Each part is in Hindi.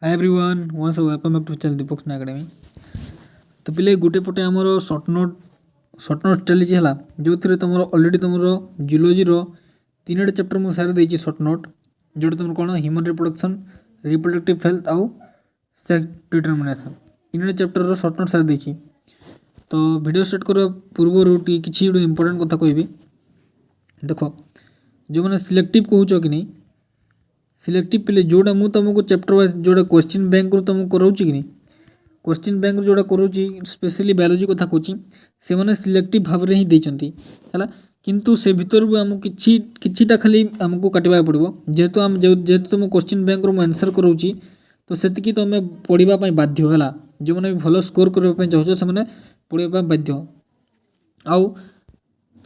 Hi everyone once welcome back to channel Deepak academy. तो पिले गोटे पटे आमर सर्ट नोट चली है जो तुम अलरेडी तुम जियोलॉजी तीन चैप्टर मुझे सारी देती सर्ट नोट जोटा तुम कौन ह्यूमन रिप्रोडक्शन रिप्रोडक्टिव हेल्थ आउ सेक्स डिटरमिनेशन तीन चैप्टर सर्ट नोट सारी देती। तो वीडियो स्टार्ट करने पूर्व किसी गोटे इंपोर्टेंट कथा कहबी। देख जो मैंने सिलेक्टिव कहूच कि नहीं सिलेक्टिव पिले जोड़ा मुझे तुमको चैप्टर वाइज जोड़ा क्वेश्चन बैंक रू तुमको कराऊँगी कि नहीं क्वेश्चन बैंक जोड़ा करूँगी स्पेशली बायोलॉजी कथा कहूँ से मैंने सिलेक्टिव भाव में ही देती है किंतु से भीतर भी आमको किछिटा खाली आमको काटवा पड़ो जेहेतु तुम क्वेश्चन बैंक रू आंसर कराऊँगी तो से तुम पढ़ाई बाध्य है जो मैंने भल स्कोर करने चाहो से पढ़ाई बाध्य आउ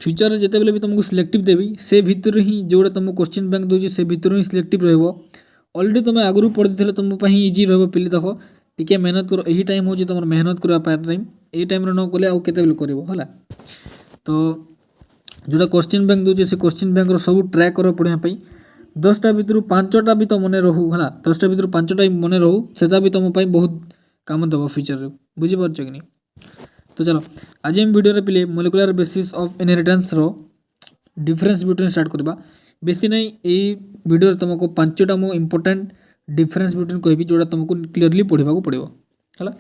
फ्यूचर जितेबाला भी तुमको सिलेक्टिव देवी से भितर ही जोड़ा तुमको क्वेश्चन बैंक दूसरी से भितर ही सिलेक्टिव अलरेडी तुम आगु पढ़ी तुम इजी रही देख टी मेहनत कर यही टाइम हो तुम मेहनत करवा टाइम यही टाइम न कले आउ केते कर तो जोड़ा क्वेश्चन बैंक दूसरे से क्वेश्चन बैंक सब ट्राए कर पढ़ाई 10टा भितर 5टा भी तो मन रहू है 10टा भितर 5टा मन रहू से भी तुम बहुत काम देव फ्यूचर बुझीपार कि नहीं। तो चलो आज हम वीडियो पिले मोलिकुलर बेसिस ऑफ इनहेरिटेंस रो डिफरेंस बिटवीन स्टार्ट करबा। बेसी नहीं ये वीडियो तुमको 5टा मो इंपोर्टेंट डिफरेंस बिटवीन कहबी जोड़ा तुमको क्लियरली पढ़ा पड़ो है।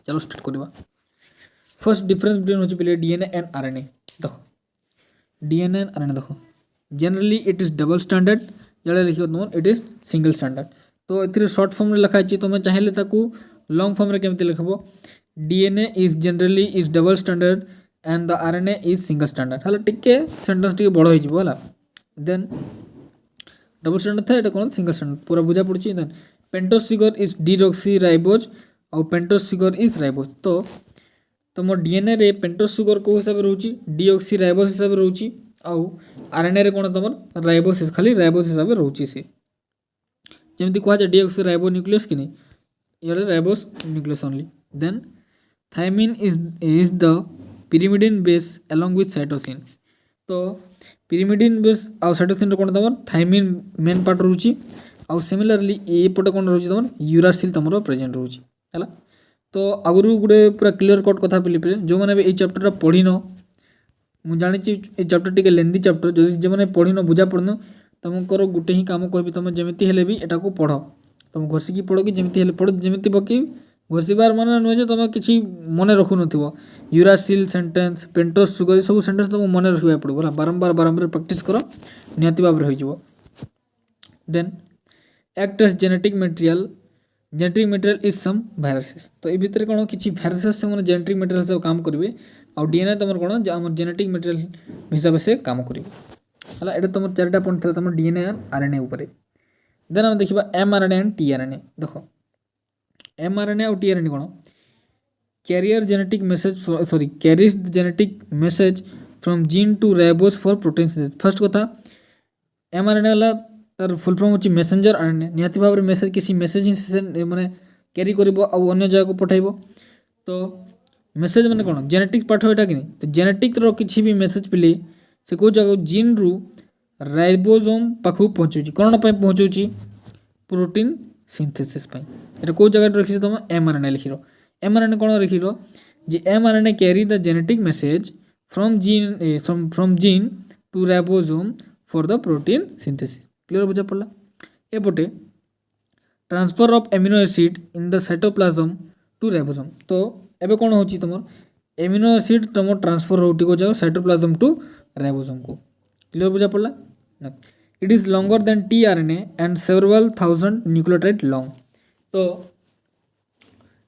चलो स्टार्ट करबा। फर्स्ट डिफरेंस बिटवीन होची पिले डीएनए एंड आरएनए। देखो डीएनए एंड आरएनए देखो generally it is double standard जड़े लिखो तुम इट इज सिंगल स्टैंडर्ड। तो ए शॉर्ट फॉर्म में लिखाई तुम चाहिए ताकू लॉन्ग फॉर्म में केमती लिखबो DNA is generally is double standard and the RNA is single standard है टिके सेंटेंस टिके बड़ हो देन डबल स्टैंडर्ड था ये कौन सिंगल स्टैंडर्ड पूरा बुझा पड़ी। Then pentose sugar is deoxyribose और पेंटोस सुगर इज राइबोज। तो तुम डीएनए रे पेंटोस सुगर को हिसाब से रोची डीऑक्सी राइबोज हिसाब से रोची आउ आरएनए रे कौन तुम राइबोज खाली राइबोज हिसाब से रोची से जमी कह डीऑक्सी राइबो न्यूक्लियस कि नहीं ये ribose nucleus only. Then thymine is the pyrimidine base along with cytosine। तो pyrimidine base आउ cytosine कौन तुम थायमिन मेन पार्ट रोची आउ सिमिलरली ये पटे कौन रोची तुम यूरासिल तुम प्रेजेंट रोची है। तो आगुरी गोटे पूरा क्लीयर कट कथा पे जो मैंने भी चैप्टर पढ़ी न मुझे जानी चैप्टर टी लेंदी चैप्टर जो मैंने पढ़ी न बुझा पड़न तुमको गोटे ही काम कह तुम जमी हेले भी एटा को पढ़ तुम घोषिकी पढ़ कि जमी हेले पढ़ जमी पकई घोषिबार मन नुहे जो तुम किसी मन रखु न यूरासिल सेंटेंस पेंटोस सुगर सब सेंटेंस तुमको मन रखा पड़ो बारंबार बारंबार प्रैक्टिस कर निहाती भाव हो। Then act as genetic material is some viruses. तो ये भितर कौन किसी भाइरसेस से जेनेटिक मटेरियल से काम करेंगे आउ डीएनए तुम कौन आम जेनेटिक मटेरियल हिसाब से काम करेंगे है। तुम 4टा पॉइंट था तुम डीएनए एंड आरएनए उपर। देन आम देखा एमआरएनए एंड टीआरएनए। देखो एमआरएनए और टीआरएनए कौन carrier genetic message carries the genetic message from gene to ribose for protein synthesis. First कथा एमआरएनए वाला तार फुल फॉर्म होची मैसेंजर आरएनए निहाती भाव में मैसेज किसी मैसेज माने कैरी करिवो आ अन्य जगह को पठाइबो। तो मैसेज माने कौन जेनेटिक्स पार्ट होटा कि नहीं तो जेनेटिक्स रो किसी भी मैसेज पिले से को जगह जीन रु राइबोसोम पाखु पहुंचुची कोन पे पहुंचुची प्रोटीन सिंथेसिस पाई एटा को जगह रखि तुम एमआरएनए लिखिरो एमआरएनए कौन लिखिरो जे mRNA carry the genetic message from gene to ribosome for the protein synthesis. Clear बुझा पड़ला। एपटे transfer of amino acid in the cytoplasm to ribosome. तो एबे कौन होची तुम एमिनो एसिड तुम ट्रांसफर होटी को जाओ साइटोप्लाज्म टू राइबोसोम को। क्लियर बुझा पड़ला। It is longer than tRNA and several thousand nucleotide long. तो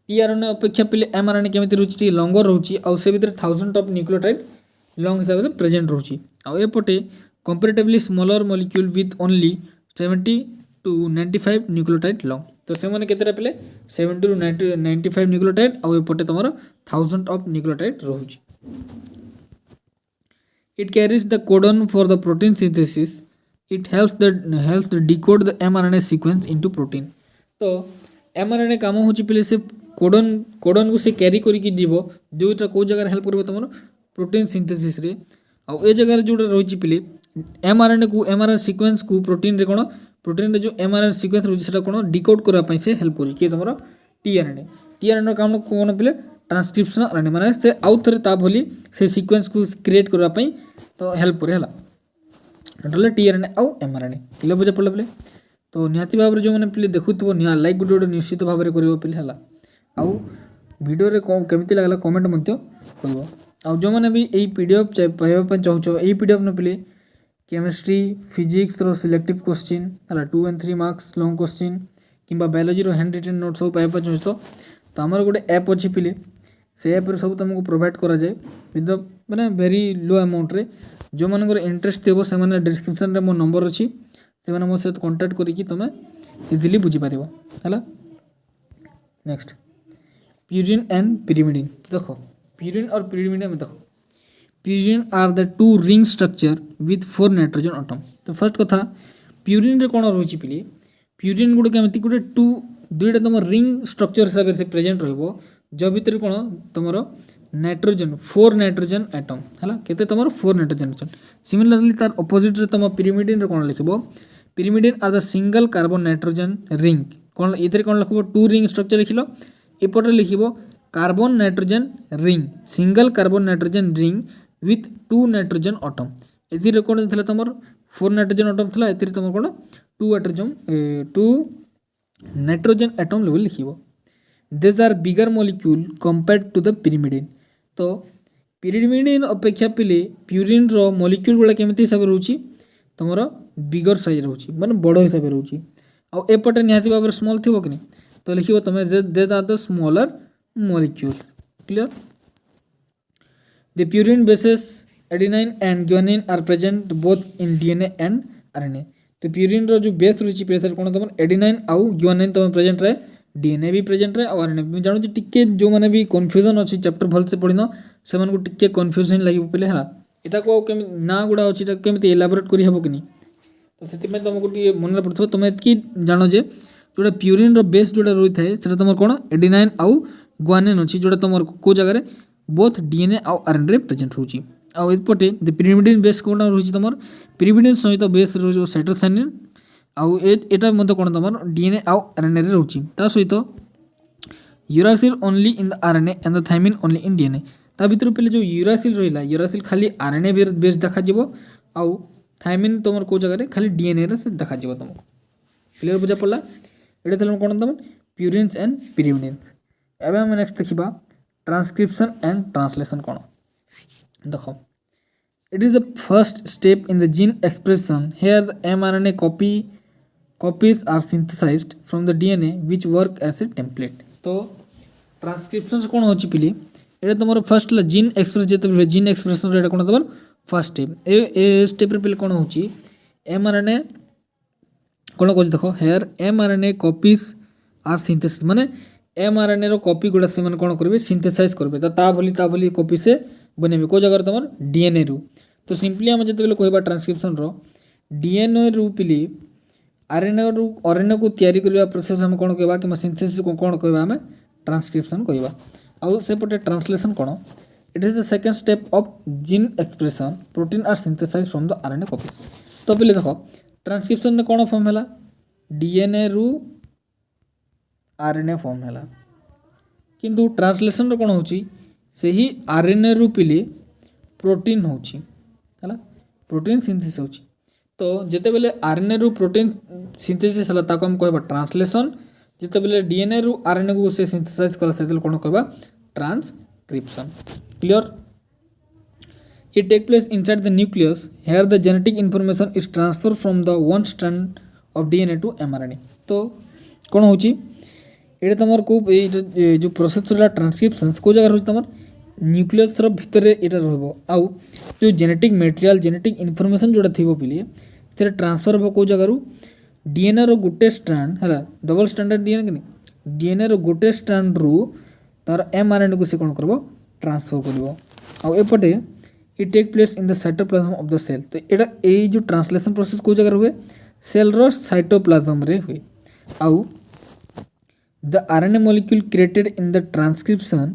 टीआरएनए अपेक्षा पे एमआरएनए केमिति रोची लॉन्गर रोची आउ से भीतर 1000 ऑफ न्यूक्लियोटाइड लॉन्ग हिसाब से प्रेजेंट रोची आउ एपटे comparatively smaller molecule with only 70 to 95 nucleotide long. तो से माने केतेटा पे 70 to 95 न्यूक्लियोटाइड आउ एपटे तुमर 1000 ऑफ न्यूक्लियोटाइड रोची। It carries the codon for the protein synthesis. It helps to decode the mRNA sequence into protein। तो mRNA काम होची पहले से कोडन को से कैरी करिक जीव जोटा को जगह हेल्प करिवो तुम प्रोटीन सिंथेसिस रे आउ ए जगह जोटा रही पहले एमआरएनए को एमआरएनए सीक्वेंस को प्रोटीन रे कौन प्रोटीन जो एमआरएनए सीक्वेंस रोचे सेटा कोन डिकोड करबा पई से हेल्प करी कि तमरो टीआरएनए काम कोन पिले ट्रांसक्रिप्शन आरएनए माने से आउट थरे ता भली से सीक्वेंस को क्रिएट करबा पई तो हेल्प करे हला नटले टीआरएनए आउ एमआरएनए किले बुझा पड़ले पिले तो निहाती भाव जो मैंने पिले देखुथबो निहा लाइक गुडे निश्चित भाव में करिवो पिले हला आउ वीडियो रे केमिति लागला कमेंट मध्य करबो आउ जो मैंने भी एई पीडीएफ पाइबा पई चाहछो एई पीडीएफ न पिले केमिस्ट्री फिजिक्स रो सिलेक्टिव क्वेश्चन हला 2 and 3 मार्क्स लॉन्ग क्वेश्चन किंबा बायोलॉजी रो हैंड रिटन नोट सब पाइबा चाहछो तो हमर गोटे ऐप अछि पिले से ऐप रे सब तुमको प्रोवाइड करा जाए विद माने वेरी लो अमाउंट रे जो मानकर इंटरेस्ट देबो से माने डिस्क्रिप्शन रे मो नंबर अछि से माने मो से कांटेक्ट करी कि तुमे इजीली बुझी पारिबो हला नेक्स्ट प्यूरिन एंड पिरिमिडिन देखो प्यूरिन और पिरिमिडिन में देखो purine are the two ring structure with 4 nitrogen atom तो फर्स्ट कथा प्यूरिन रे कोन रहउची पिली प्यूरिन गुड केमति गुड टू दुईटा तुम रिंग स्ट्रक्चर हिसाब से प्रेजेंट रहइबो जो भीतर कोन तुमरो नाइट्रोजन 4 नाइट्रोजन एटम हला केते तुमरो 4 नाइट्रोजन एटम सिमिलरली तार ऑपोजिट रे तुम पिरिमिडिन रे कोन लिखिबो pyrimidine are the single carbon nitrogen ring कोन इधर कोन लिखिबो 2 रिंग स्ट्रक्चर लिखिलो एपटे लिखिबो carbon nitrogen ring single carbon nitrogen ring with 2 nitrogen atom एथि रे कोन थला तमर 4 नाइट्रोजन एटम थला एथि रे तमर कोन 2 नाइट्रोजन एटम लेवल लिखिबो this are bigger molecule compared to the pyrimidine तो पिरिमिडिन अपेक्षा पिले प्यूरिन रो मॉलिक्यूल गुला केमिति हिसाब रहउची तमरो बिगर साइज रहउची माने बड़ हिसाब रहउची आ एपटे निहाती भाव स्मॉल थिबो कि तो लिखिबो तमे they are the smaller molecules clear the purine bases adenine and guanine are present both in DNA and RNA तो प्यूरिन रो जो बेस रहउची प्रेशर कोन तमर एडेनाइन आउ ग्वानिन तम प्रेजेंट रहे डीएनए भी प्रेजेंट रहे और आरएनए मैं जानू टिके जो माने भी कंफ्यूजन अछि चैप्टर भल से पढिनो से मन को टिके कंफ्यूजन लागि पले हला एटा को केम ना गुडा अछि एटा केमिति एलाबोरेट करि हबो किनी तो सेति में तुमको टिके मन पड़थबो तुम एतकी जानो जे जोटा प्यूरिन रो बेस जोटा रही थाए सेटा तुमर कोन एडेनाइन आउ ग्वानिन अछि जोटा तुमर को जगह रे बोथ डीएनए आउ आरएनए प्रेजेंट होची आउ एपटे द पिरिमिडिन बेस कोन रहउची तुमर पिरिमिडिन सहित बेस रहउची साइटोसाइनिन आउ एटा मते कोन तमर डीएनए आउ आरएनए रे रहउची ता सहित uracil only in the RNA and the thymine only in DNA ता भीतर पहिले जो यूरासिल रहिला यूरासिल खाली आरएनए बेस देखा जिवो आउ थायमिन तमर को जगह रे खाली डीएनए रे से देखा जिवो तुमको क्लियर बुझा पड़ला एटा तले कोन तमर प्यूरिन्स एंड पिरिमिडिन्स एबे हम नेक्स्ट देखिबा ट्रांसक्रिप्शन एंड ट्रांसलेशन कोन देखो it is the first step in the gene expression here the mRNA copies are synthesized from the DNA which work as a template तो ट्रांसक्रिप्शन कोन होची पिली एटा तमर फर्स्ट ला जीन एक्सप्रेस जेते जीन एक्सप्रेशन एटा कोन तमर फर्स्ट स्टेप ए स्टेप रे पिले कोन होची mRNA कोन कोची देखो here mRNA copies are synthesis माने mRNA रो कॉपी गुडा से मन कोन करबे सिंथेसाइज करबे ता भली कॉपी से बनेबे को जगह तमर डीएनए रु तो सिंपली हम जते बेले कहबा ट्रांसक्रिप्शन रो डीएनए रु पिली आरएनए को तयारी करबा प्रोसेस हम कोन कहबा कि सिंथेसिस को कोन कहबा हम ट्रांसक्रिप्शन कहबा आ से पटे ट्रांसलेशन कोन it is the second step of gene expression protein are synthesize from the RNA copies तो पहिले देखो ट्रांसक्रिप्शन ने कोन फॉर्म हैला डीएनए रु आरएनए फॉर्म हैला किंतु ट्रांसलेशन रो कोन होची सेही आरएनए रु पिले प्रोटीन होची हला प्रोटीन सिंथेसिस होची तो जेते बेले आरएनए रु प्रोटीन सिंथेसिस हला ताको हम कहबा ट्रांसलेशन जेते बेले डीएनए रु आरएनए को से सिंथेसाइज कला सेते कोन कहबा transcription clear it take place inside the nucleus here the genetic information is transfer from the one strand of DNA to mRNA तो कोन होची एटा तमर को जो प्रोसेस रा ट्रांसक्रिप्शन को जगह होची तमर न्यूक्लियस रो भीतर एटा रहबो आउ जो जेनेटिक मटेरियल जेनेटिक इंफॉर्मेशन जोडा थिबो पिलिए से ट्रांसफर हो को जगह रु डीएनए रो गुटे स्ट्रैंड हला डबल स्टैंडर्ड डीएनए कनी डीएनए रो गुटे स्ट्रैंड रु तार एमआरएनए को से कोन करबो ट्रांसफर करबो आउ एपटे it take place in the cytoplasm of the cell तो एटा ए जो ट्रांसलेशन प्रोसेस को जगह हुए सेल रो साइटोप्लाज्म रे हुए आउ the RNA molecule created in the transcription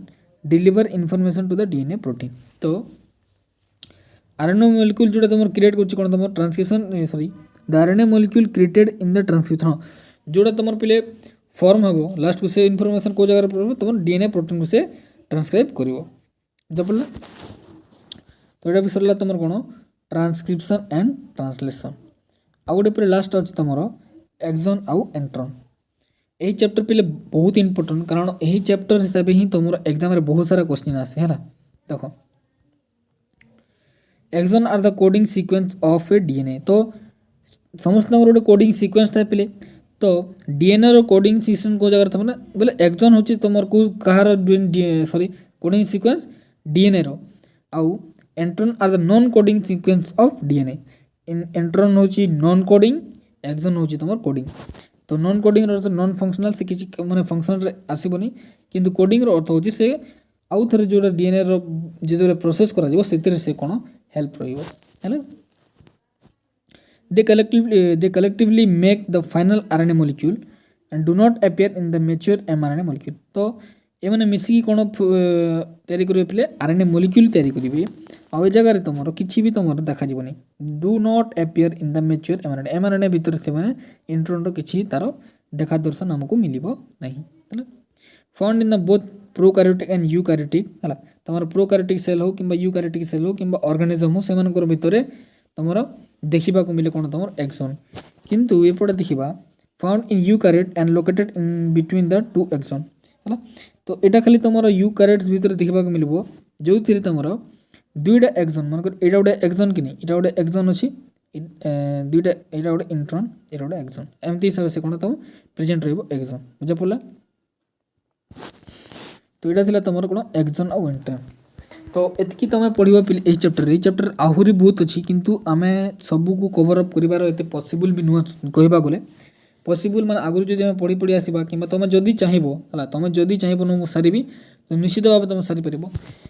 deliver information to the DNA protein तो RNA molecule जोटा तुम क्रिएट करछि कोन तुम transcription sorry the RNA molecule created in the transcription जोड़ा तुम पे फॉर्म हम लास्ट को से इनफॉरमेशन को जगह पर तुम डीएनए प्रोटीन को से ट्रांसक्राइब कर पड़ा तो यहाँ भी सरला तुम कौन ट्रांसक्रिप्शन एंड ट्रांसलेशन आ गोटे पर लास्ट अच्छे तुम एक्सॉन आउ एंट्रॉन यही चैप्टर पे बहुत इंपोर्टेंट कारण यही चैप्टर हिसाब ही तुम एग्जाम रे बहुत सारा क्वेश्चन आसे है देख exon are the coding sequence of a DNA तो समस्त गोटे कोडिंग सीक्वेंस था पे तो डीएनए रो कोडिंग सिस्टम को जगह तुम बोले एक्सॉन होची तुम को कहार सॉरी कोडिंग सीक्वेंस डीएनए रो आउ intron are the non coding sequence of DNA intron होची नॉन कोडिंग एक्सॉन होची तुम कोडिंग तो नॉन कोडिंग रो नॉन फंक्शनल से किसी माने फंक्शन रे आसीबनी किंतु कोडिंग रो अर्थ होची से आउ थरे जोटा डीएनए रो जेते प्रोसेस करा जिवो सेतिर से कोन हेल्प रहिबो हैला they collectively make the final RNA molecule and do not appear in the mature mRNA molecule तो ये माने मिसी कोन तयारी करिवे पले आरएनए मॉलिक्यूल तयारी करिवे आ ए जगह रे तमरो किछि भी तमरो देखा जिवनी do not appear in the mature mRNA भीतर से माने इंट्रोन रो किछि तारो देखा दर्शन हमको मिलिबो नहीं हैला found in the both prokaryotic and eukaryotic हैला तमरो प्रोकैरियोटिक सेल हो किबा यूकैरियोटिक सेल हो किबा ऑर्गेनिज्म हो सेमानकर भीतर तमरो देखिबा को मिले कोन तमरो एक्सॉन किंतु एपडे देखिबा found in eukaryote and located in between the two exon हैला तो एटा खाली तमरो यूकैरियोट्स भीतर देखिबा को मिलबो जो थिरे तमरो दुईटा एक्सॉन मानकर एटा गोटे एक्सॉन कि नहीं एटा गोटे एक्सॉन अछि दुईटा एटा गोटे इंट्रॉन एटा गोटे एक्सॉन एमती हिसाब से कोन तम प्रेजेंट रहबो एक्सॉन बुझा पड़ला तो एटा थिला तमरो कोन एक्सॉन आ इंट्रॉन तो एतकी तमे पढिबा ए चैप्टर आहुरी बहुत अछि किंतु आमे सब को कवर अप करिवार एते पॉसिबल भी नुह कहबा गले पॉसिबल माने आगु जदि आमे पढी पढी आसीबा किबा तमे जदि चाहिबो हला तमे जदि चाहिबो न सारीबी तो निश्चित भाव तुम सारी पार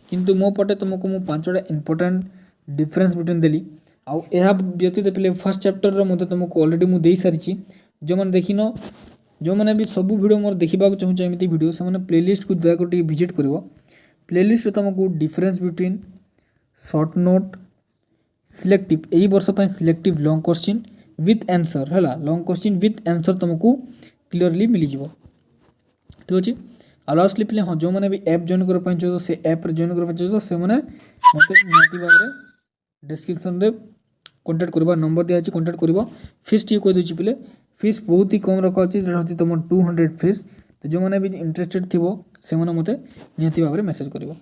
किंतु मो पटे तुमको मु पांचटा इंपोर्टेंट डिफरेंस बिटवीन देली आउ यह व्यतीत पे फर्स्ट चैप्टर रो मते तुमको ऑलरेडी मु देई सारिची जो माने देखिनो जो माने भी सब वीडियो मोर देखिबा को चाहू एमिति वीडियो से माने प्लेलिस्ट को दया को विजिट करिवो प्लेलिस्ट रे तुमको difference between short note selective एही वर्ष पय selective long question with answer हला लॉन्ग क्वेश्चन विथ आंसर तुमको क्लियरली मिली जिवो ठीक अछि आ लास्टली पे हाँ जो मैंने भी ऐप जॉइन कर पाए तो से ऐप रे जॉइन कर पाए तो से मैंने मते नियति भाव रे डिस्क्रिप्शन रे कांटेक्ट करबा नंबर दिया अछि कांटेक्ट करबो फीस टी को दोछि पिले फीस बहुत ही कम रखा अछि जेटा होती तुम 200 फीस तो जो मैंने भी इंटरेस्टेड थिबो से मैंने मते नियति भाव रे मेसेज करबो।